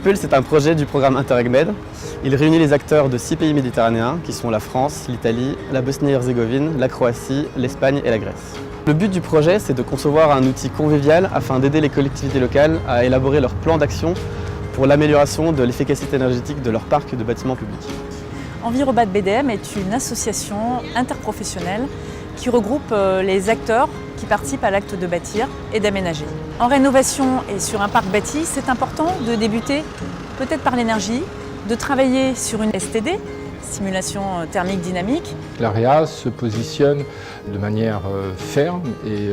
Impulse est un projet du programme Interreg-Med. Il réunit les acteurs de 6 pays méditerranéens qui sont la France, l'Italie, la Bosnie-Herzégovine, la Croatie, l'Espagne et la Grèce. Le but du projet, c'est de concevoir un outil convivial afin d'aider les collectivités locales à élaborer leur plan d'action pour l'amélioration de l'efficacité énergétique de leur parc de bâtiments publics. Envirobat BDM est une association interprofessionnelle qui regroupe les acteurs qui participent à l'acte de bâtir et d'aménager. En rénovation et sur un parc bâti, c'est important de débuter peut-être par l'énergie, de travailler sur une STD, stimulation thermique dynamique. L'AREA se positionne de manière ferme et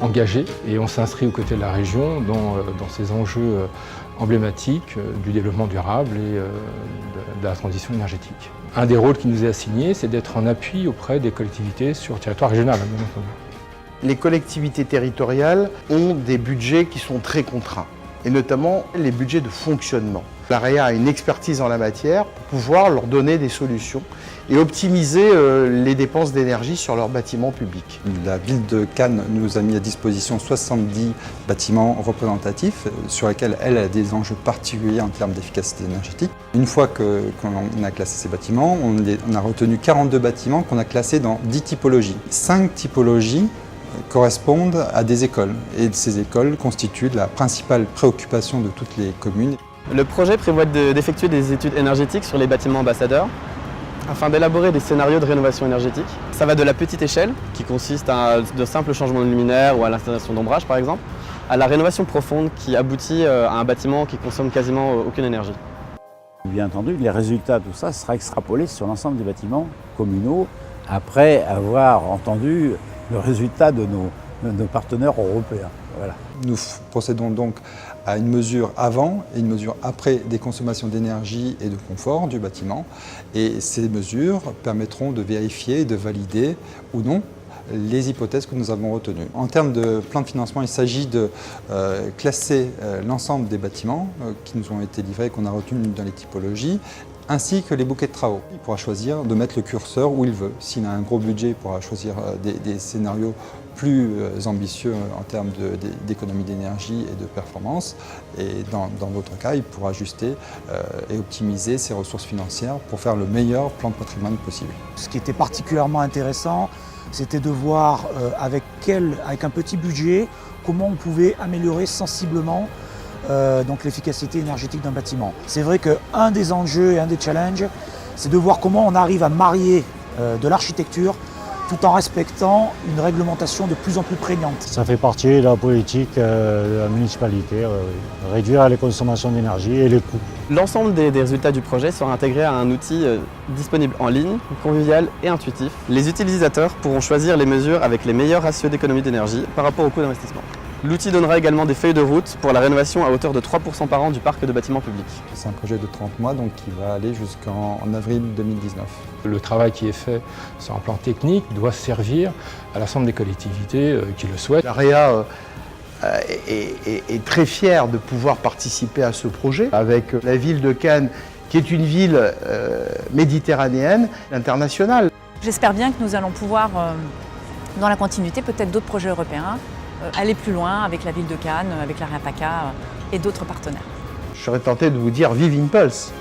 engagée et on s'inscrit aux côtés de la région dans ces enjeux emblématiques du développement durable et de la transition énergétique. Un des rôles qui nous est assigné, c'est d'être en appui auprès des collectivités sur le territoire régional, bien entendu. Les collectivités territoriales ont des budgets qui sont très contraints, et notamment les budgets de fonctionnement. L'AREA a une expertise en la matière pour pouvoir leur donner des solutions et optimiser les dépenses d'énergie sur leurs bâtiments publics. La ville de Cannes nous a mis à disposition 70 bâtiments représentatifs sur lesquels elle a des enjeux particuliers en termes d'efficacité énergétique. Une fois qu'on a classé ces bâtiments, on a retenu 42 bâtiments qu'on a classés dans 10 typologies. 5 typologies correspondent à des écoles et ces écoles constituent la principale préoccupation de toutes les communes. Le projet prévoit d'effectuer des études énergétiques sur les bâtiments ambassadeurs afin d'élaborer des scénarios de rénovation énergétique. Ça va de la petite échelle, qui consiste à de simples changements de luminaires ou à l'installation d'ombrage par exemple, à la rénovation profonde qui aboutit à un bâtiment qui consomme quasiment aucune énergie. Bien entendu, les résultats de tout ça sera extrapolé sur l'ensemble des bâtiments communaux après avoir entendu le résultat de nos partenaires européens. Voilà. Nous procédons donc à une mesure avant et une mesure après des consommations d'énergie et de confort du bâtiment. Et ces mesures permettront de vérifier et de valider ou non les hypothèses que nous avons retenues. En termes de plan de financement, il s'agit de classer l'ensemble des bâtiments qui nous ont été livrés et qu'on a retenus dans les typologies, ainsi que les bouquets de travaux. Il pourra choisir de mettre le curseur où il veut. S'il a un gros budget, il pourra choisir des scénarios plus ambitieux en termes d'économie d'énergie et de performance. Et dans votre cas, il pourra ajuster et optimiser ses ressources financières pour faire le meilleur plan de patrimoine possible. Ce qui était particulièrement intéressant, c'était de voir avec un petit budget comment on pouvait améliorer sensiblement donc l'efficacité énergétique d'un bâtiment. C'est vrai qu'un des enjeux et un des challenges, c'est de voir comment on arrive à marier de l'architecture tout en respectant une réglementation de plus en plus prégnante. Ça fait partie de la politique de la municipalité, réduire les consommations d'énergie et les coûts. L'ensemble des résultats du projet sera intégré à un outil disponible en ligne, convivial et intuitif. Les utilisateurs pourront choisir les mesures avec les meilleurs ratios d'économie d'énergie par rapport au coût d'investissement. L'outil donnera également des feuilles de route pour la rénovation à hauteur de 3% par an du parc de bâtiments publics. C'est un projet de 30 mois donc qui va aller jusqu'en avril 2019. Le travail qui est fait sur un plan technique doit servir à l'ensemble des collectivités qui le souhaitent. L'AREA est très fière de pouvoir participer à ce projet avec la ville de Cannes qui est une ville méditerranéenne, internationale. J'espère bien que nous allons pouvoir, dans la continuité, peut-être d'autres projets européens, aller plus loin avec la ville de Cannes, avec l'AREA PACA et d'autres partenaires. Je serais tenté de vous dire vive Impulse.